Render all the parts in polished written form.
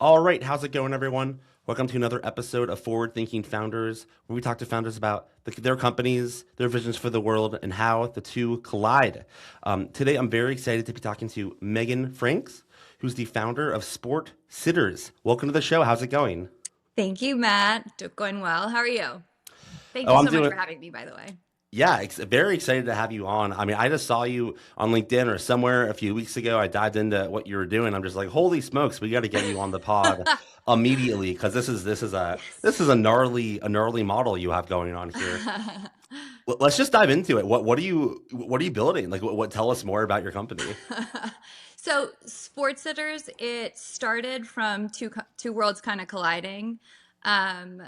All right, how's it going, everyone? Welcome to another episode of Forward Thinking Founders, where we talk to founders about their companies, their visions for the world, and how the two collide. Today, I'm very excited to be talking to Meaghan Franks, who's the founder of Sport Sitters. Welcome to the show. How's it going? Thank you, Matt. Going well. How are you? Thank Oh, you I'm so much doing. for having me, by the way. Yeah, very excited to have you on. I mean, I just saw you on LinkedIn or somewhere a few weeks ago. I dived into what you were doing. I'm just like, holy smokes, we got to get you on the pod immediately because this is a gnarly model you have going on here. Let's just dive into it. What are you building? Like, what tell us more about your company? So, Sports Sitters, it started from two worlds kind of colliding. Um,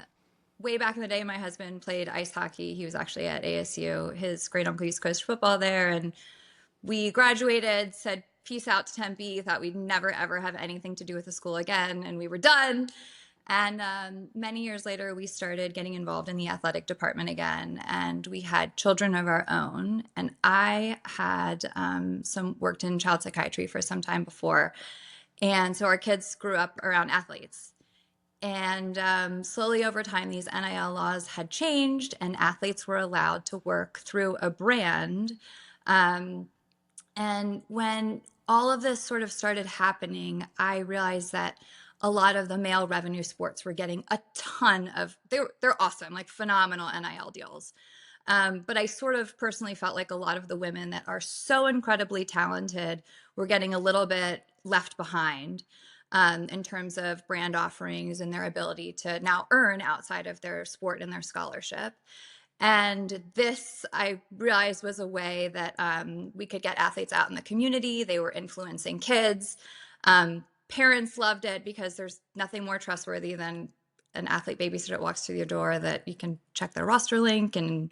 Way back in the day, my husband played ice hockey. He was actually at ASU. His great uncle used to coach football there, and we graduated, said peace out to Tempe, thought we'd never ever have anything to do with the school again, and we were done. And many years later, we started getting involved in the athletic department again, and we had children of our own. And I had some worked in child psychiatry for some time before, and so our kids grew up around athletes. And slowly over time, these NIL laws had changed, and athletes were allowed to work through a brand. Um, and when all of this sort of started happening, I realized that a lot of the male revenue sports were getting a ton of they're awesome, like phenomenal NIL deals. But I sort of personally felt like a lot of the women that are so incredibly talented were getting a little bit left behind in terms of brand offerings and their ability to now earn outside of their sport and their scholarship. And this, I realized, was a way that we could get athletes out in the community. They were influencing kids. Parents loved it because there's nothing more trustworthy than an athlete babysitter that walks through your door that you can check their roster link and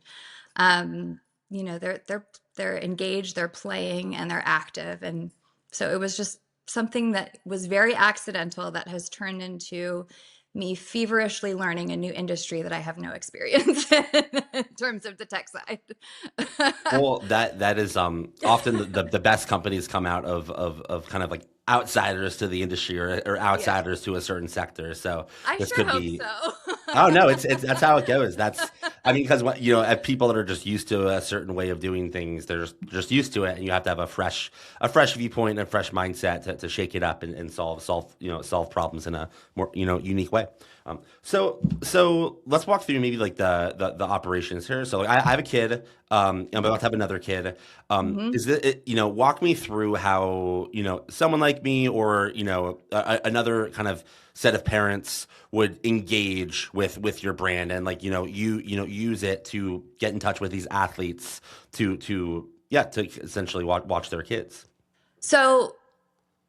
they're engaged, they're playing, and they're active. And so it was just something that was very accidental that has turned into me feverishly learning a new industry that I have no experience in terms of the tech side. Well, that is often the best companies come out of kind of like outsiders to the industry or Yeah, outsiders to a certain sector. So I this sure could hope be. so. Oh no, it's that's how it goes. That's I mean, because people that are just used to a certain way of doing things, they're just used to it, and you have to have a fresh viewpoint and a fresh mindset to shake it up and solve problems in a more unique way. So let's walk through maybe like the operations here. So like, I have a kid. I'm about to have another kid. Mhm. Is it walk me through how someone like me or another kind of set of parents would engage with your brand and like use it to get in touch with these athletes to essentially watch their kids. So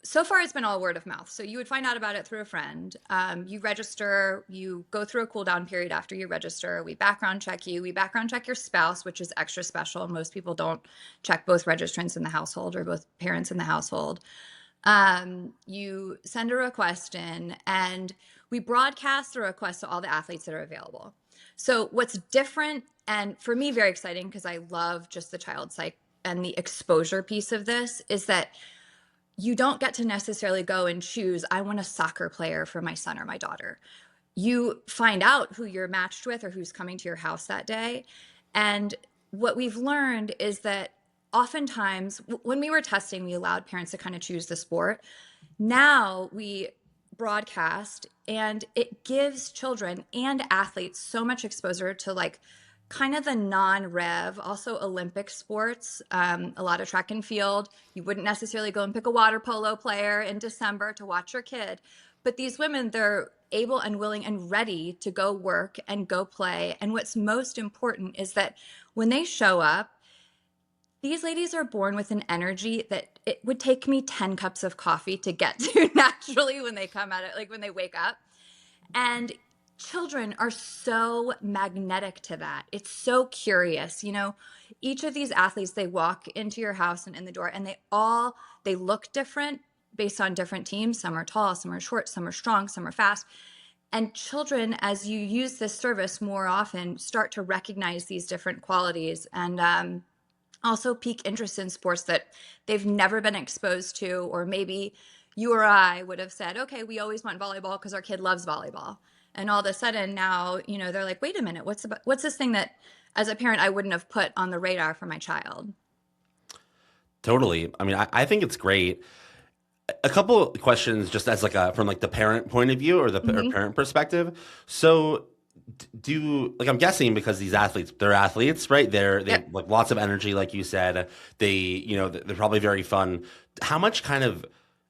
so far it's been all word of mouth. So you would find out about it through a friend. You register, you go through a cool down period after you register. We background check you. We background check your spouse, which is extra special. Most people don't check both registrants in the household or both parents in the household. You send a request in, and we broadcast the request to all the athletes that are available. So what's different, and for me, very exciting because I love just the child psych and the exposure piece of this, is that you don't get to necessarily go and choose, I want a soccer player for my son or my daughter. You find out who you're matched with or who's coming to your house that day. And what we've learned is that oftentimes when we were testing, we allowed parents to kind of choose the sport. Now we broadcast, and it gives children and athletes so much exposure to like kind of the non-rev, also Olympic sports, a lot of track and field. You wouldn't necessarily go and pick a water polo player in December to watch your kid, but these women, they're able and willing and ready to go work and go play. And what's most important is that when they show up, these ladies are born with an energy that it would take me 10 cups of coffee to get to naturally when they come at it, like when they wake up. And children are so magnetic to that. It's so curious. Each of these athletes, they walk into your house and in the door, and they look different based on different teams. Some are tall, some are short, some are strong, some are fast. And children, as you use this service more often, start to recognize these different qualities and also pique interest in sports that they've never been exposed to, or maybe you or I would have said, okay, we always want volleyball because our kid loves volleyball. And all of a sudden now, they're like, wait a minute, what's this thing that as a parent I wouldn't have put on the radar for my child? Totally. I mean, I think it's great. A couple of questions, just as like a from like the parent point of view or the or Hmm. parent perspective. So, do like I'm guessing because these athletes, they're athletes, right? They Yep. have like lots of energy, like you said. They're probably very fun. How much kind of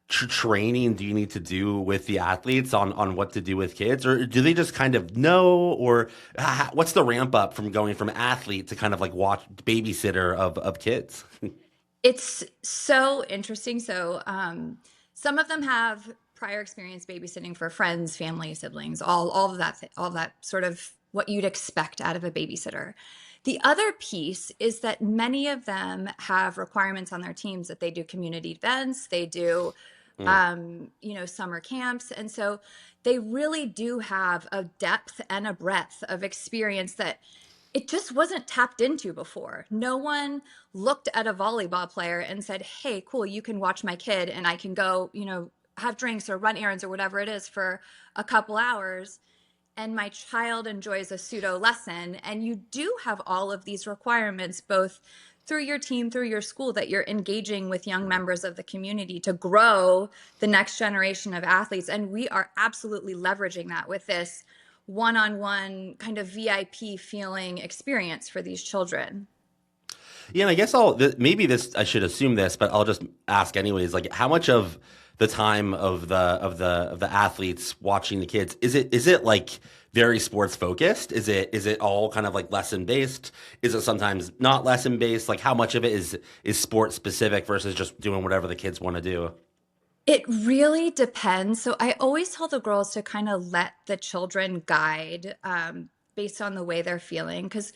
training do you need to do with the athletes on what to do with kids, or do they just kind of know, or what's the ramp up from going from athlete to kind of like watch babysitter of kids? It's so interesting. So, some of them have prior experience babysitting for friends, family, siblings, all of that, all that sort of what you'd expect out of a babysitter. The other piece is that many of them have requirements on their teams that they do community events, they do, Mm. summer camps, and so they really do have a depth and a breadth of experience that it just wasn't tapped into before. No one looked at a volleyball player and said, hey, cool, you can watch my kid and I can go, have drinks or run errands or whatever it is for a couple hours. And my child enjoys a pseudo lesson. And you do have all of these requirements, both through your team, through your school, that you're engaging with young members of the community to grow the next generation of athletes. And we are absolutely leveraging that with this one-on-one kind of VIP feeling experience for these children. Yeah, and I guess maybe this I should assume this, but I'll just ask anyways. Like, how much of the time of the athletes watching the kids is it like very sports focused? Is it all kind of like lesson based? Is it sometimes not lesson based? Like, how much of it is sport specific versus just doing whatever the kids want to do? It really depends. So I always tell the girls to kind of let the children guide based on the way they're feeling, because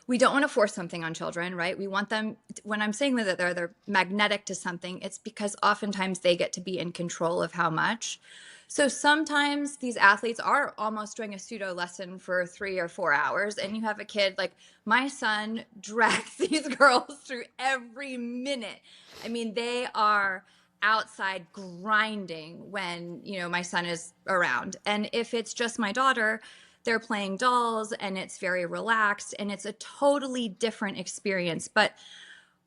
we don't want to force something on children, right? We want them, when I'm saying that they're magnetic to something, it's because oftentimes they get to be in control of how much. So sometimes these athletes are almost doing a pseudo lesson for 3 or 4 hours, and you have a kid like my son drags these girls through every minute. I mean, they are outside grinding when, my son is around. And if it's just my daughter, they're playing dolls and it's very relaxed and it's a totally different experience. But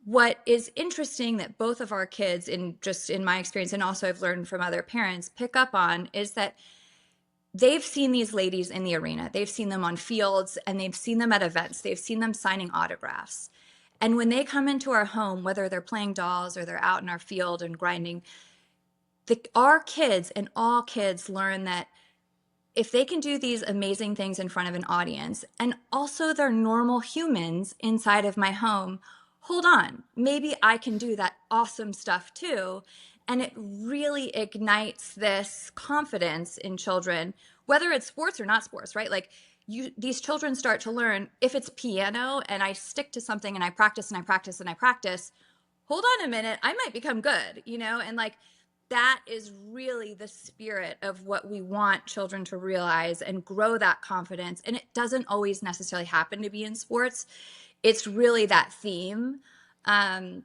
what is interesting that both of our kids, in just in my experience and also I've learned from other parents, pick up on is that they've seen these ladies in the arena. They've seen them on fields and they've seen them at events. They've seen them signing autographs. And when they come into our home, whether they're playing dolls or they're out in our field and grinding, our kids and all kids learn that if they can do these amazing things in front of an audience and also they're normal humans inside of my home, hold on, maybe I can do that awesome stuff too. And it really ignites this confidence in children, whether it's sports or not sports, right? Like these children start to learn if it's piano and I stick to something and I practice and I practice and I practice, hold on a minute, I might become good, and like that is really the spirit of what we want children to realize and grow that confidence. And it doesn't always necessarily happen to be in sports. It's really that theme. Um,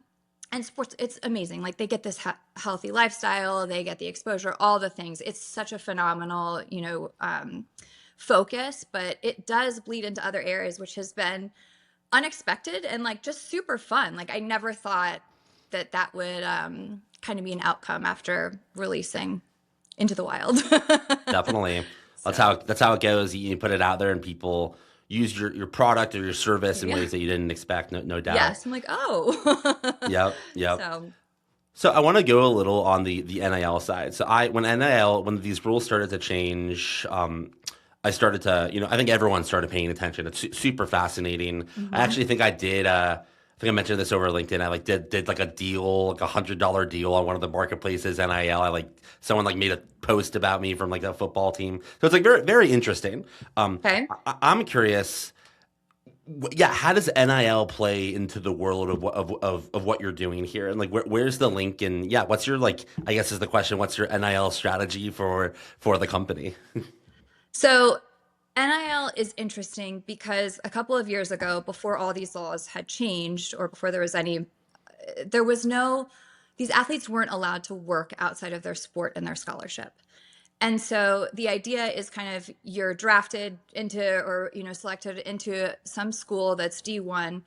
and sports, it's amazing. Like they get this healthy lifestyle, they get the exposure, all the things. It's such a phenomenal, focus, but it does bleed into other areas, which has been unexpected and like just super fun. Like I never thought that that would kind of be an outcome after releasing into the wild. Definitely. That's So, how it goes. You put it out there, and people use your product or your service in yeah. ways that you didn't expect. No doubt. Yes. I'm like, oh. Yep. Yep. So, So I want to go a little on the NIL side. So when these rules started to change, I started to, I think everyone started paying attention. It's super fascinating. I mhm. actually think I did. I think I mentioned this over LinkedIn. I like did like a deal, like $100 deal on one of the marketplaces NIL. Someone like made a post about me from like a football team. So it's like very very interesting. Okay. I'm curious. Yeah, how does NIL play into the world of what you're doing here, and like where's the link? And yeah, what's your like? I guess is the question. What's your NIL strategy for the company? So, NIL is interesting because a couple of years ago, before all these laws had changed or before there was no these athletes weren't allowed to work outside of their sport and their scholarship. And so the idea is kind of you're drafted into or selected into some school that's D1.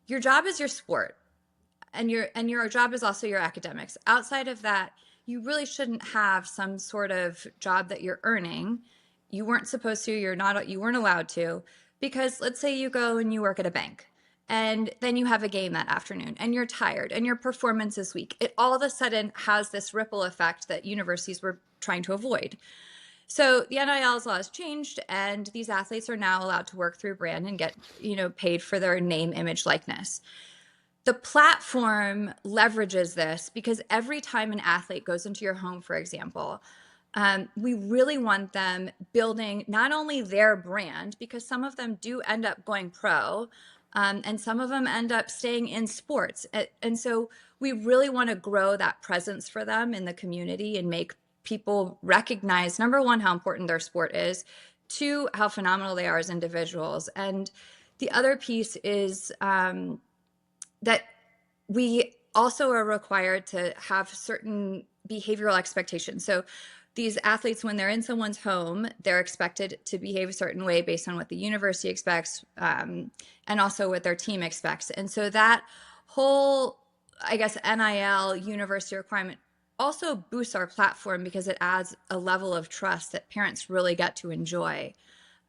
Your job is your sport, and your job is also your academics. Outside of that, you really shouldn't have some sort of job that you're earning. You weren't supposed to, you weren't allowed to, because let's say you go and you work at a bank and then you have a game that afternoon and you're tired and your performance is weak. It all of a sudden has this ripple effect that universities were trying to avoid. So the NIL's laws changed, and these athletes are now allowed to work through brand and get, paid for their name, image, likeness. The platform leverages this because every time an athlete goes into your home, for example, we really want them building not only their brand, because some of them do end up going pro, and some of them end up staying in sports. And so we really want to grow that presence for them in the community and make people recognize, number one, how important their sport is, two, how phenomenal they are as individuals. And the other piece is that we also are required to have certain behavioral expectations. So these athletes, when they're in someone's home, they're expected to behave a certain way based on what the university expects, and also what their team expects. And so that whole, I guess, NIL university requirement also boosts our platform because it adds a level of trust that parents really get to enjoy.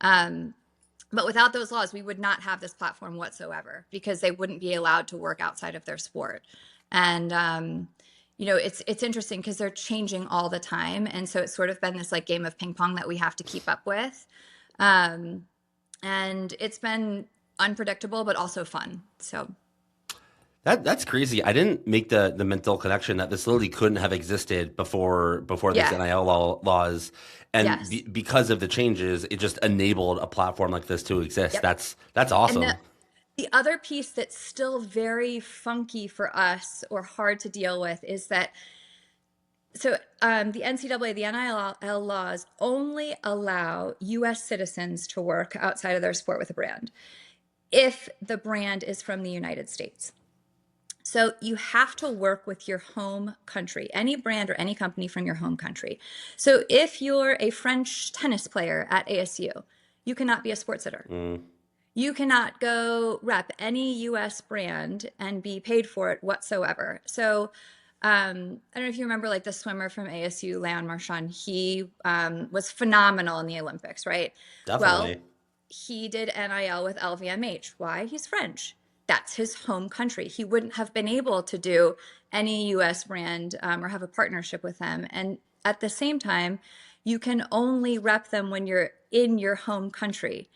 But without those laws, we would not have this platform whatsoever, because they wouldn't be allowed to work outside of their sport. And it's interesting because they're changing all the time, and so it's sort of been this like game of ping pong that we have to keep up with. And it's been unpredictable, but also fun. So that's crazy. I didn't make the mental connection that this literally couldn't have existed before these NIL laws, and because of the changes, it just enabled a platform like this to exist. Yep. That's awesome. And the other piece that's still very funky for us or hard to deal with is that the NCAA, the NIL laws only allow U.S. citizens to work outside of their sport with a brand if the brand is from the United States. So you have to work with your home country, any brand or any company from your home country. So if you're a French tennis player at ASU, you cannot be a sports sitter. You cannot go rep any U.S. brand and be paid for it whatsoever. So I don't know if you remember, like the swimmer from ASU, Leon Marchand, he was phenomenal in the Olympics, right? Definitely. Well, he did NIL with LVMH. Why? He's French. That's his home country. He wouldn't have been able to do any U.S. brand or have a partnership with them. And at the same time, you can only rep them when you're in your home country.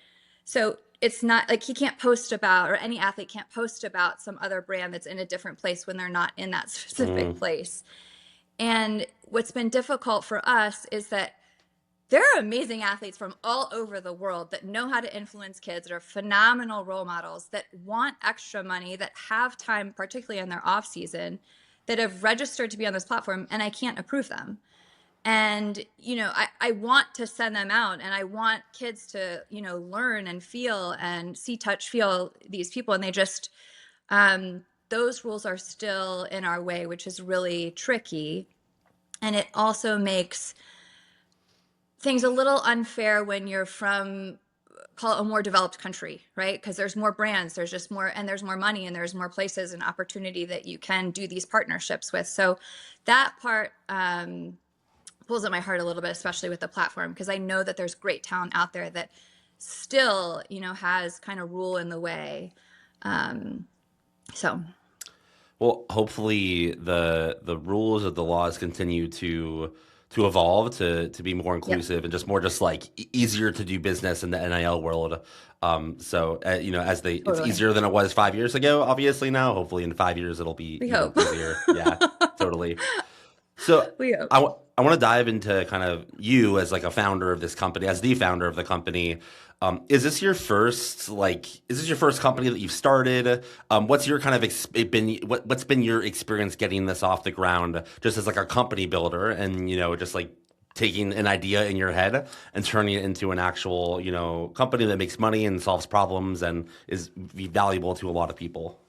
So it's not like he can't post about, or any athlete can't post about some other brand that's in a different place when they're not in that specific place. And what's been difficult for us is that there are amazing athletes from all over the world that know how to influence kids, that are phenomenal role models, that want extra money, that have time, particularly in their off season, that have registered to be on this platform, and I can't approve them. And, I want to send them out, and I want kids to, learn and feel and see, touch, feel these people. And they just, those rules are still in our way, which is really tricky. And it also makes things a little unfair when you're from, call it a more developed country, right? Because there's more brands, there's just more, and there's more money, and there's more places and opportunity that you can do these partnerships with. So that part pulls at my heart a little bit, especially with the platform, because I know that there's great talent out there that still, has kind of rule in the way. Well, hopefully the rules of the laws continue to evolve to be more inclusive and just more like easier to do business in the NIL world. It's easier than it was 5 years ago. Obviously now, hopefully in 5 years it'll be easier. Yeah, totally. So I want to dive into kind of you as like a founder of this company, as the founder of the company. Is this your first company that you've started? What's your kind of what's been your experience getting this off the ground, just as like a company builder, and just like taking an idea in your head and turning it into an actual company that makes money and solves problems and is valuable to a lot of people?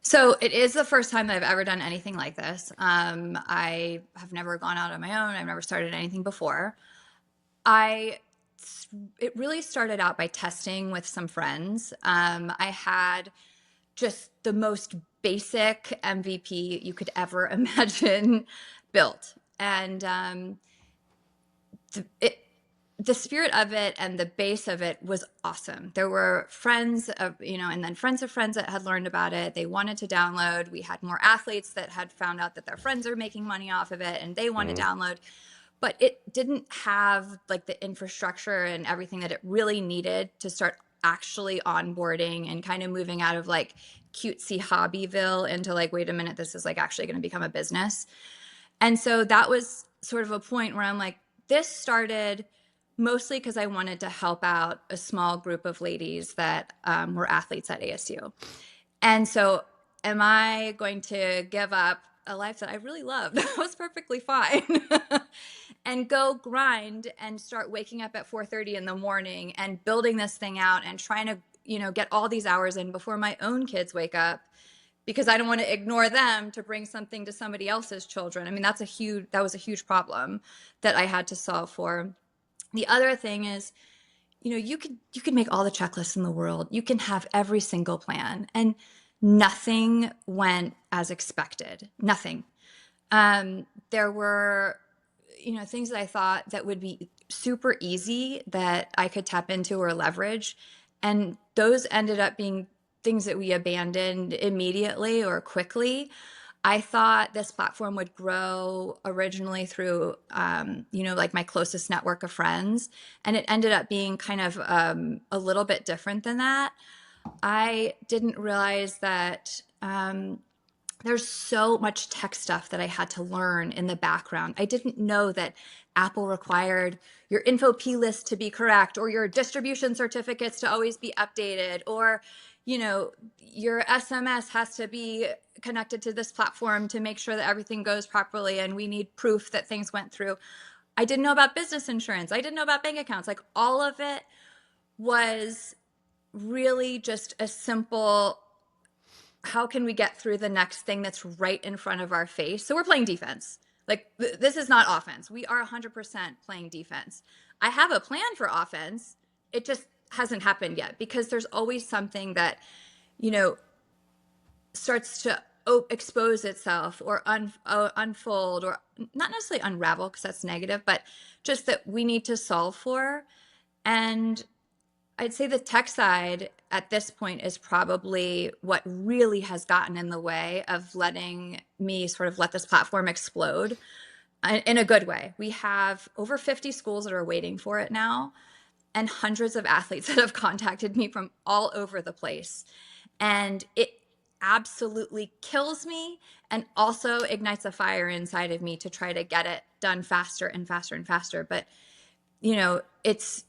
So it is the first time that I've ever done anything like this. I have never gone out on my own. I've never started anything before. I it really started out by testing with some friends. I had just the most basic MVP you could ever imagine built, and it the spirit of it and the base of it was awesome. There were friends of, and then friends of friends that had learned about it. They wanted to download. We had more athletes that had found out that their friends are making money off of it and they want to Mhm. download. But it didn't have like the infrastructure and everything that it really needed to start actually onboarding and kind of moving out of like cutesy hobbyville into like, wait a minute, this is like actually going to become a business. And so that was sort of a point where I'm like, this started mostly because I wanted to help out a small group of ladies that were athletes at ASU. And so, am I going to give up a life that I really loved? That was perfectly fine. And go grind and start waking up at 4:30 in the morning and building this thing out and trying to, get all these hours in before my own kids wake up because I don't want to ignore them to bring something to somebody else's children. I mean, that was a huge problem that I had to solve for. The other thing is, you could make all the checklists in the world. You can have every single plan and nothing went as expected. Nothing. There were, things that I thought that would be super easy that I could tap into or leverage. And those ended up being things that we abandoned immediately or quickly. I thought this platform would grow originally through, like my closest network of friends. And it ended up being kind of a little bit different than that. I didn't realize that there's so much tech stuff that I had to learn in the background. I didn't know that Apple required your info P list to be correct or your distribution certificates to always be updated or your SMS has to be connected to this platform to make sure that everything goes properly and we need proof that things went through. I didn't know about business insurance. I didn't know about bank accounts. Like all of it was really just a simple how can we get through the next thing that's right in front of our face? So we're playing defense. Like this is not offense. We are 100% playing defense. I have a plan for offense. It just hasn't happened yet because there's always something that, you know, starts to expose itself or unfold or not necessarily unravel because that's negative, but just that we need to solve for. And I'd say the tech side at this point is probably what really has gotten in the way of letting me sort of let this platform explode in a good way. We have over 50 schools that are waiting for it now and hundreds of athletes that have contacted me from all over the place. And it absolutely kills me and also ignites a fire inside of me to try to get it done faster and faster and faster. But, it's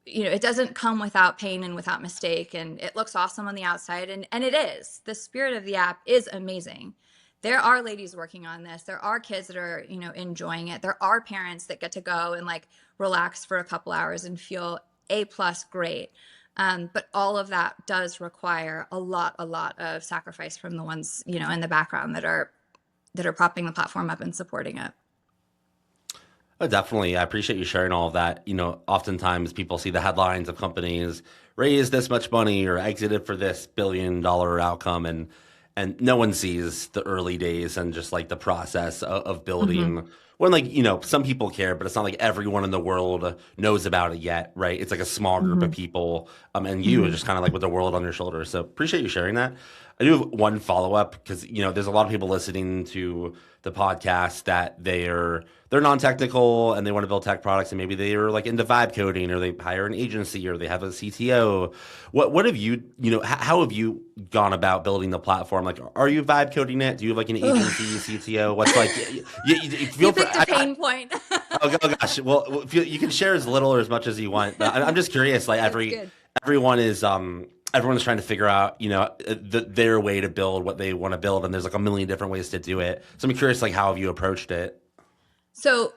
it doesn't come without pain and without mistake. And it looks awesome on the outside. And it is. The spirit of the app is amazing. There are ladies working on this. There are kids that are, enjoying it. There are parents that get to go and like relax for a couple hours and feel A plus great. But all of that does require a lot of sacrifice from the ones, in the background that are propping the platform up and supporting it. Oh, definitely. I appreciate you sharing all of that. Oftentimes people see the headlines of companies raised this much money or exited for this $1 billion outcome, and no one sees the early days and just like the process of Mm-hmm. building. When some people care, but it's not like everyone in the world knows about it yet, right? It's like a small group of Mm-hmm. people, and you are Mm-hmm. just kind of like with the world on your shoulders. So appreciate you sharing that. I do have one follow up because there's a lot of people listening to the podcast that they're non-technical and they want to build tech products and maybe they are like into vibe coding or they hire an agency or they have a CTO. What have how have you gone about building the platform? Like, are you vibe coding it? Do you have like an agency, CTO? What's like, you feel You for, picked a pain point. oh gosh. Well, if you can share as little or as much as you want, but I'm just curious, like That's good. everyone is, everyone's trying to figure out, their way to build what they want to build. And there's like a million different ways to do it. So I'm curious, like, how have you approached it? So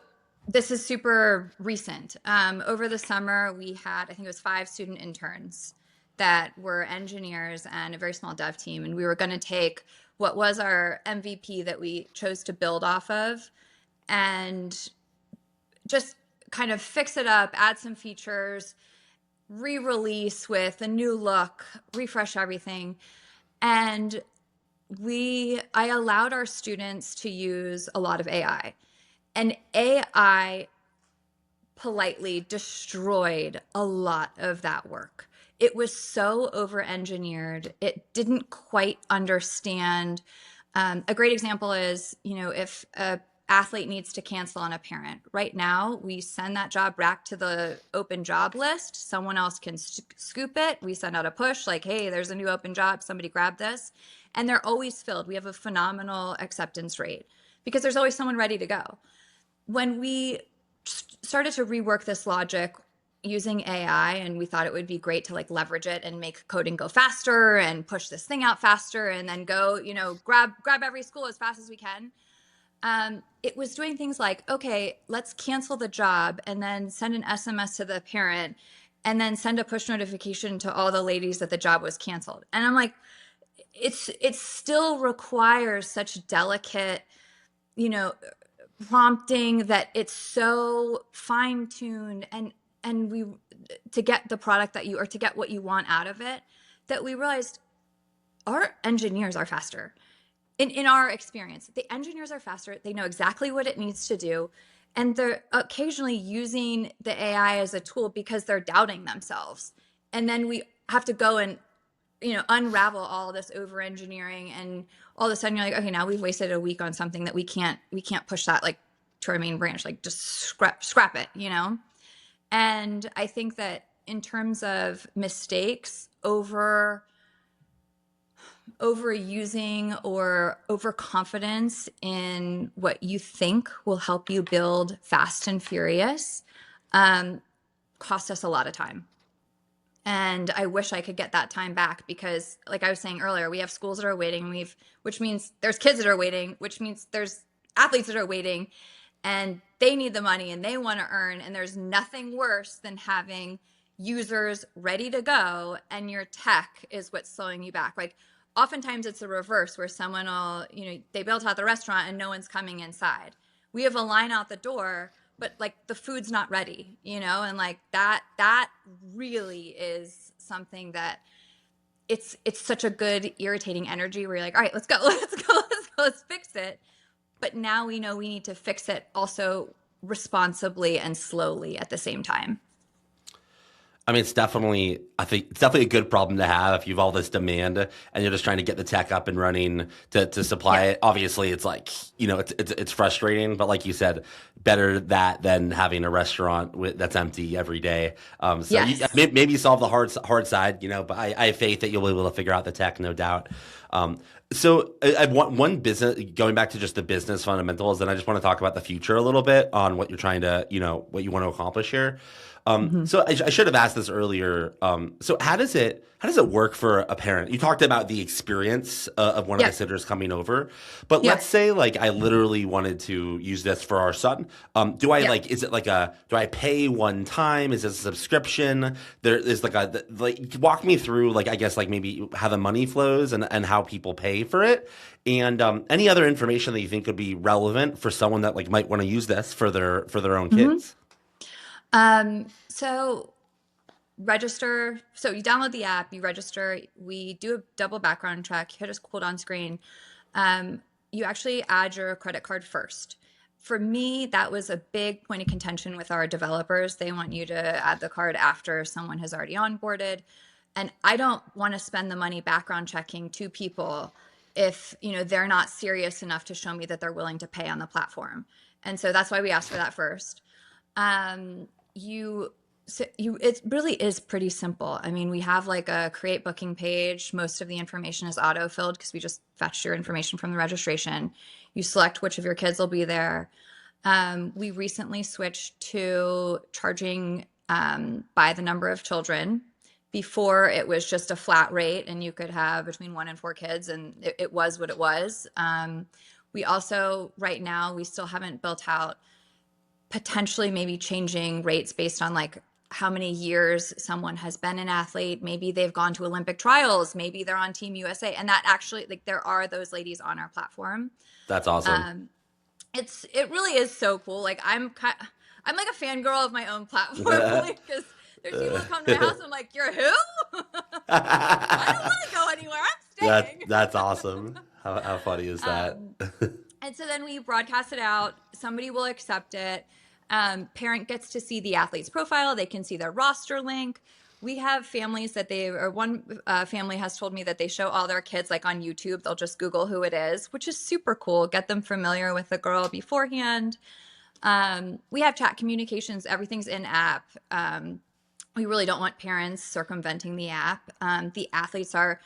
this is super recent. Over the summer, we had, I think it was 5 student interns that were engineers and a very small dev team, and we were going to take what was our MVP that we chose to build off of and just kind of fix it up, add some features, re-release with a new look, refresh everything. And I allowed our students to use a lot of AI. And AI politely destroyed a lot of that work. It was so over-engineered. It didn't quite understand. A great example is, if a athlete needs to cancel on a parent. Right now, we send that job back to the open job list. Someone else can scoop it. We send out a push like, hey, there's a new open job. Somebody grab this. And they're always filled. We have a phenomenal acceptance rate because there's always someone ready to go. When we started to rework this logic using AI, and we thought it would be great to leverage it and make coding go faster and push this thing out faster and then go, grab every school as fast as we can. It was doing things like, okay, let's cancel the job and then send an SMS to the parent and then send a push notification to all the ladies that the job was canceled. And I'm like, it still requires such delicate, prompting that it's so fine-tuned and we to get the product that to get what you want out of it, that we realized our engineers are faster. In our experience, the engineers are faster. They know exactly what it needs to do. And they're occasionally using the AI as a tool because they're doubting themselves. And then we have to go and, unravel all this over engineering. And all of a sudden you're like, okay, now we've wasted a week on something that we can't push that to our main branch, just scrap it, And I think that in terms of mistakes, overusing or overconfidence in what you think will help you build fast and furious cost us a lot of time. And I wish I could get that time back because, like I was saying earlier, we have schools that are waiting, which means there's kids that are waiting, which means there's athletes that are waiting, and they need the money and they want to earn. And there's nothing worse than having users ready to go and your tech is what's slowing you back. Oftentimes it's the reverse where someone will, they built out the restaurant and no one's coming inside. We have a line out the door, but the food's not ready, and that really is something that it's such a good irritating energy where you're like, all right, let's go, let's fix it. But now we know we need to fix it also responsibly and slowly at the same time. I mean, I think it's definitely a good problem to have if you have all this demand and you're just trying to get the tech up and running to supply it. Obviously, it's it's frustrating, but like you said, better that than having a restaurant that's empty every day. Maybe solve the hard side, but I have faith that you'll be able to figure out the tech, no doubt. So I have one business, going back to just the business fundamentals, and I just want to talk about the future a little bit on what you're trying to, what you want to accomplish here. So I should have asked this earlier. So how does it work for a parent? You talked about the experience of one of the sitters coming over, but let's say I literally wanted to use this for our son. Do I pay one time? Is it a subscription? There is walk me through I guess maybe how the money flows and how people pay for it, and any other information that you think could be relevant for someone that might want to use this for their own kids. So register. So you download the app, you register, we do a double background check, hit a cooldown screen. You actually add your credit card first. For me, that was a big point of contention with our developers. They want you to add the card after someone has already onboarded. And I don't want to spend the money background checking two people if, they're not serious enough to show me that they're willing to pay on the platform. And so that's why we asked for that first. It really is pretty simple. I mean, we have a create booking page. Most of the information is auto-filled because we just fetched your information from the registration. You select which of your kids will be there. We recently switched to charging by the number of children. Before it was just a flat rate and you could have between 1 and 4 kids and it was what it was. We also, right now, we still haven't built out potentially maybe changing rates based on how many years someone has been an athlete. Maybe they've gone to Olympic trials. Maybe they're on Team USA. And that actually, like, there are those ladies on our platform. That's awesome. Um, it really is so cool. Like, I'm like a fangirl of my own platform, like, because there's people that come to my house and I'm like, you're who? I don't want to go anywhere. I'm staying. That's awesome. How funny is that? Um, and so then we broadcast it out. Somebody will accept it. Parent gets to see the athlete's profile. They can see their roster link. We have families that one family has told me that they show all their kids like on YouTube. They'll just Google who it is, which is super cool. Get them familiar with the girl beforehand. We have chat communications. Everything's in app. We really don't want parents circumventing the app. The athletes are,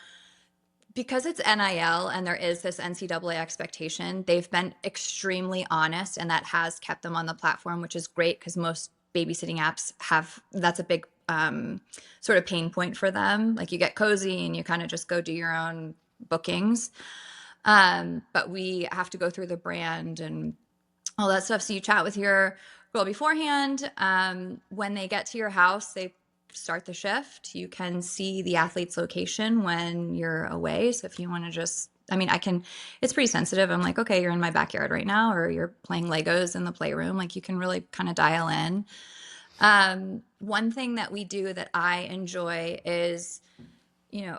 because it's NIL and there is this NCAA expectation, they've been extremely honest, and that has kept them on the platform, which is great because most babysitting apps that's a big sort of pain point for them. Like, you get cozy and you kind of just go do your own bookings. But we have to go through the brand and all that stuff. So you chat with your girl beforehand. When they get to your house, they start the shift. You can see the athlete's location when you're away. So if you want to it's pretty sensitive. I'm like, okay, you're in my backyard right now, or you're playing Legos in the playroom. Like, you can really kind of dial in. One thing that we do that I enjoy is,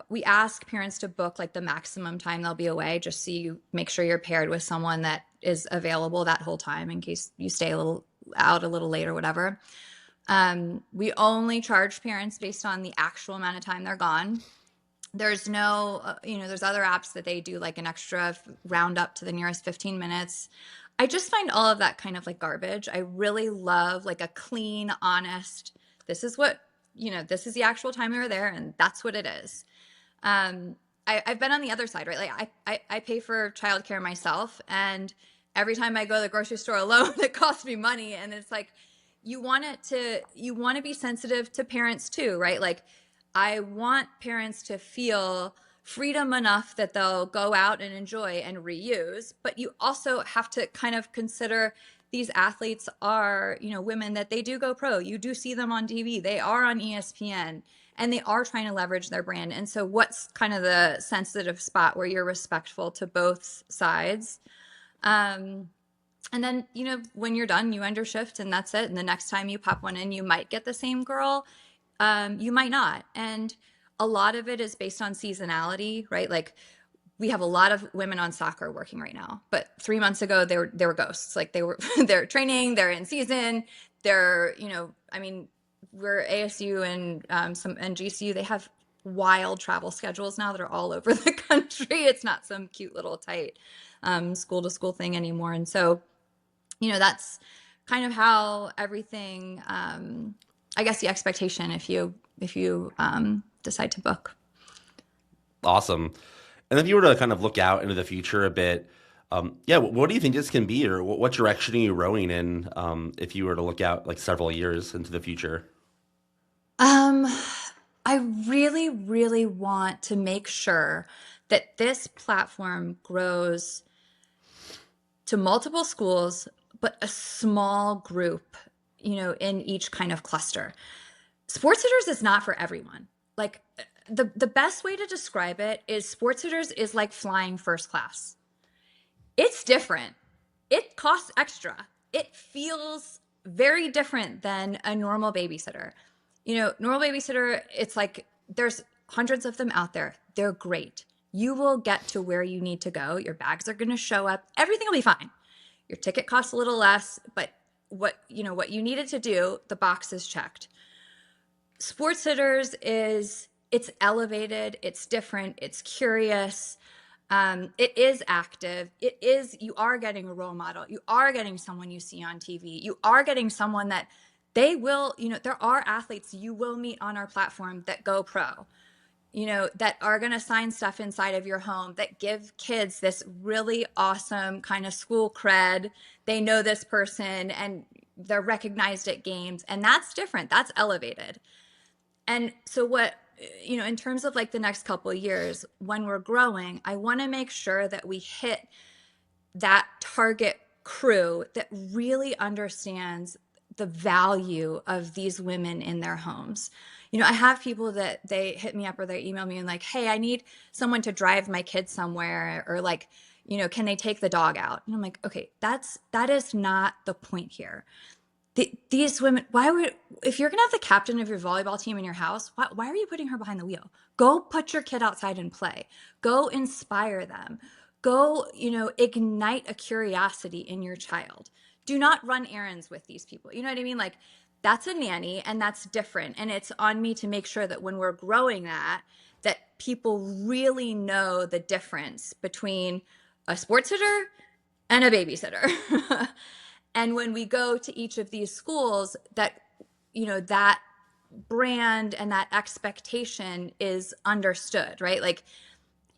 we ask parents to book like the maximum time they'll be away, just so you make sure you're paired with someone that is available that whole time in case you stay a little late or whatever. We only charge parents based on the actual amount of time they're gone. There's no, there's other apps that they do like an extra round up to the nearest 15 minutes. I just find all of that kind of like garbage. I really love like a clean, honest, this is the actual time we were there, and that's what it is. I've been on the other side, right? Like, I pay for childcare myself, and every time I go to the grocery store alone, it costs me money. And it's like, you want to be sensitive to parents too, right? Like, I want parents to feel freedom enough that they'll go out and enjoy and reuse, but you also have to kind of consider these athletes are, women that they do go pro. You do see them on TV. They are on ESPN, and they are trying to leverage their brand. And so what's kind of the sensitive spot where you're respectful to both sides? And then, when you're done, you end your shift and that's it. And the next time you pop one in, you might get the same girl. You might not. And a lot of it is based on seasonality, right? Like, we have a lot of women on soccer working right now, but 3 months ago they were ghosts. Like, they're training, they're in season, we're ASU and GCU. They have wild travel schedules now that are all over the country. It's not some cute little tight school to school thing anymore. And so, that's kind of how everything, I guess the expectation if you decide to book. Awesome. And if you were to kind of look out into the future a bit, what do you think this can be, or what direction are you rowing in, if you were to look out like several years into the future? I really, really want to make sure that this platform grows to multiple schools, but a small group, in each kind of cluster. SportsSitters is not for everyone. Like, the best way to describe it is SportsSitters is like flying first class. It's different. It costs extra. It feels very different than a normal babysitter. Normal babysitter, it's like there's hundreds of them out there. They're great. You will get to where you need to go. Your bags are going to show up. Everything will be fine. Your ticket costs a little less, but what you needed to do, the box is checked. SportsSitters it's elevated, it's different, it's curious, it is active, you are getting a role model, you are getting someone you see on TV, you are getting someone that they will, there are athletes you will meet on our platform that go pro, that are going to sign stuff inside of your home that give kids this really awesome kind of school cred. They know this person and they're recognized at games, and that's different, that's elevated. And so what, in terms of like the next couple of years, when we're growing, I want to make sure that we hit that target crew that really understands the value of these women in their homes. I have people that they hit me up or they email me and like, hey, I need someone to drive my kids somewhere, or like, can they take the dog out? And I'm like, okay, that is not the point here. These women, if you're going to have the captain of your volleyball team in your house, why are you putting her behind the wheel? Go put your kid outside and play. Go inspire them. Go, ignite a curiosity in your child. Do not run errands with these people. You know what I mean? Like, that's a nanny and that's different. And it's on me to make sure that when we're growing that people really know the difference between a sports sitter and a babysitter. And when we go to each of these schools, that that brand and that expectation is understood, right? Like,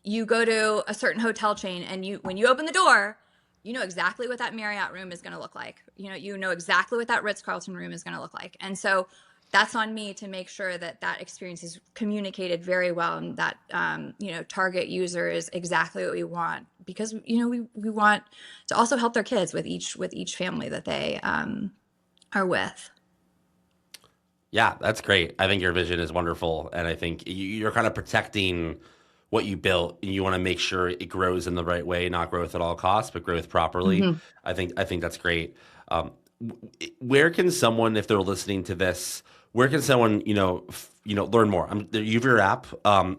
you go to a certain hotel chain and when you open the door, you know exactly what that Marriott room is going to look like. You know exactly what that Ritz-Carlton room is going to look like. And so that's on me to make sure that experience is communicated very well, and that target user is exactly what we want, because we want to also help their kids with each family that they are with. Yeah, that's great. I think your vision is wonderful, and I think you're kind of protecting what you built, and you want to make sure it grows in the right way, not growth at all costs, but growth properly. Mm-hmm. I think that's great. Where can someone, if they're listening to this, where can someone learn more? You have your app.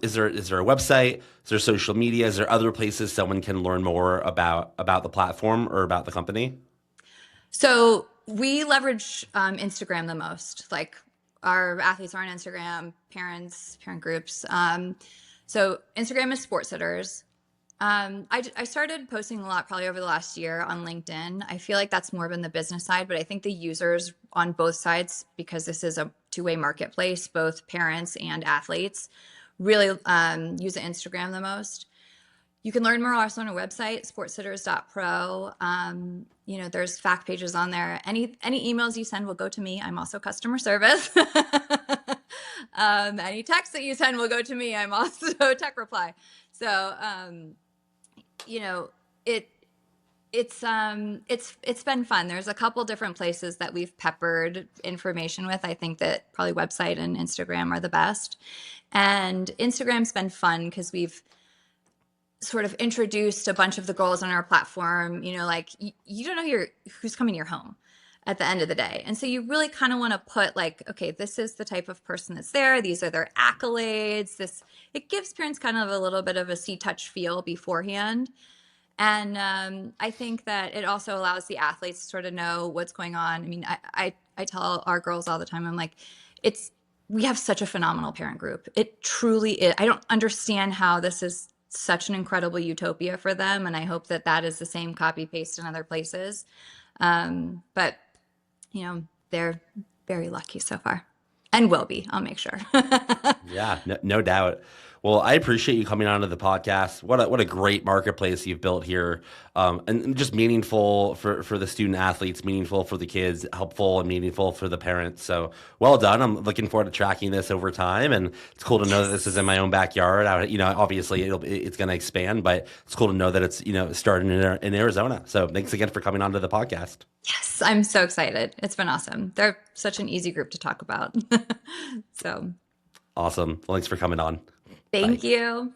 Is there a website? Is there social media? Is there other places someone can learn more about the platform or about the company? So we leverage Instagram the most. Like, our athletes are on Instagram, parent groups. So Instagram is Sports Sitters. I started posting a lot probably over the last year on LinkedIn. I feel like that's more been the business side, but I think the users on both sides, because this is a two-way marketplace, both parents and athletes, really use Instagram the most. You can learn more also on our website, sportsitters.pro. There's fact pages on there. Any emails you send will go to me. I'm also customer service. Any text that you send will go to me. I'm also tech reply. So, it's been fun. There's a couple different places that we've peppered information with. I think that probably website and Instagram are the best. And Instagram's been fun because we've sort of introduced a bunch of the girls on our platform. Like, you don't know who's coming to your home at the end of the day. And so you really kind of want to put like, okay, this is the type of person that's there. These are their accolades. It gives parents kind of a little bit of a see, touch, feel beforehand. And I think that it also allows the athletes to sort of know what's going on. I mean, I tell our girls all the time, I'm like, we have such a phenomenal parent group. It truly is. I don't understand how this is such an incredible utopia for them. And I hope that is the same copy paste in other places. But they're very lucky so far, and will be, I'll make sure. Yeah, no doubt. Well, I appreciate you coming onto the podcast. What a great marketplace you've built here, and just meaningful for the student athletes, meaningful for the kids, helpful and meaningful for the parents. So well done. I'm looking forward to tracking this over time, and it's cool to know that this is in my own backyard. Obviously it's going to expand, but it's cool to know that it's starting in Arizona. So thanks again for coming onto the podcast. Yes, I'm so excited. It's been awesome. They're such an easy group to talk about. So awesome. Well, thanks for coming on. Thank you.